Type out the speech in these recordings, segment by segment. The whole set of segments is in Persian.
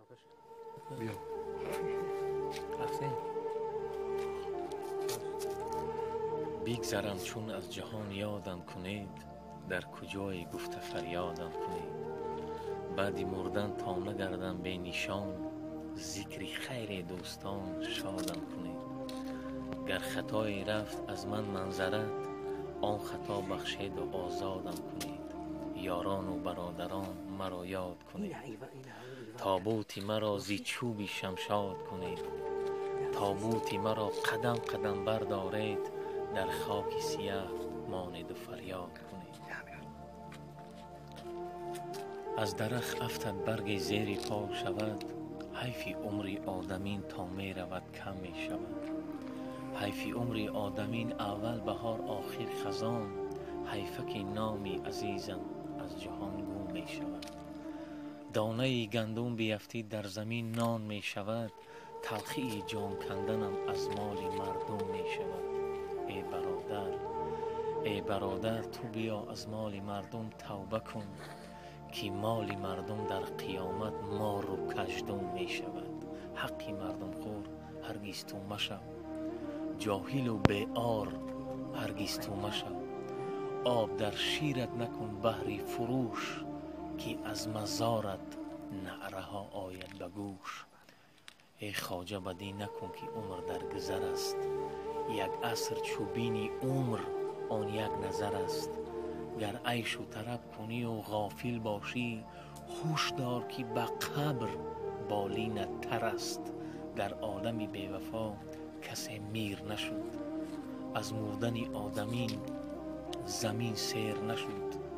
بیا بگذرم چون از جهان یادم کنید، در کجای گفته فریادم کنید. بعدی مردن تا نگردم به نشان، ذکری خیر دوستان شادم کنید. گر خطایی رفت از من منظرت، آن خطا بخشید و آزادم کنید. یاران و برادران مرا یاد کنید، تابوتی مرا زی چوبی شمشاد کنید. تابوتی مرا قدم قدم بردارید، در خاک سیاه مانید و فریاد کنید. از درخت افتد برگ زیری پا شود، حیفی عمری آدمین تا می رود کم می شود. حیفی عمری آدمین اول بهار آخر خزان، حیفکی نامی عزیزم از جهان گم می شود. دانه گندم بیفتید در زمین نان می شود، تلخی جان کندنم از مال مردم می شود. ای برادر تو بیا از مال مردم توبه کن، که مال مردم در قیامت مار و کژدم می شود. حقی مردم خور هرگز تو مشو، جاهل و بیار هرگز تو مشو. آب در شیرت نکن بحری فروش، که از مزارت نعره ها آید به گوش. ای خواجه بدی نکن که عمر در گذر است، یک عصر چوبینی عمر آن یک نظر است. گر عیش و طرب کنی و غافل باشی، هوش دار که به قبر بالینت تر است. در عالم بی وفا کسی میر نشد، از مردن آدمین زمین سیر نشد.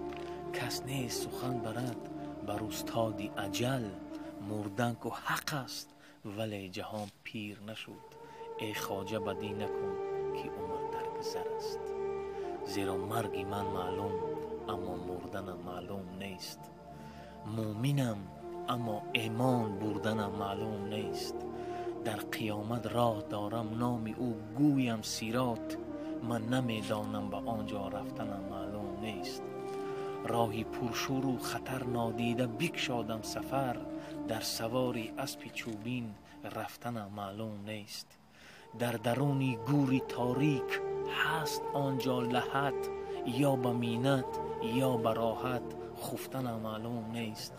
کس نیست سخن برد بر استاد اجل، مردن که حق است ولی جهان پیر نشد. ای خواجه بدی نکن که عمر در گذر است، زیرا مرگ من معلوم اما مردنم معلوم نیست. مومنم اما ایمان بردنم معلوم نیست. در قیامت راه دارم نام او گویم سیرات، من نمیدانم به آنجا رفتنم معلوم نیست. راهی پرشور و خطر نادیده بگشادم سفر، در سواری اسب چوبین رفتنم معلوم نیست. در درونی گوری تاریک هست آنجا لحد، یا به مینت یا به راحت خفتنم معلوم نیست.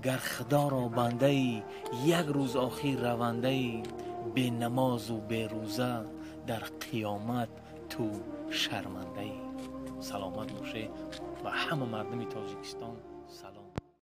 گر خدا را بنده ای یک روز آخر رونده ای، به نماز و به روزه در قیامت تو شرمنده ای. سلامت باشه و همه مردم تاجیکستان سلام.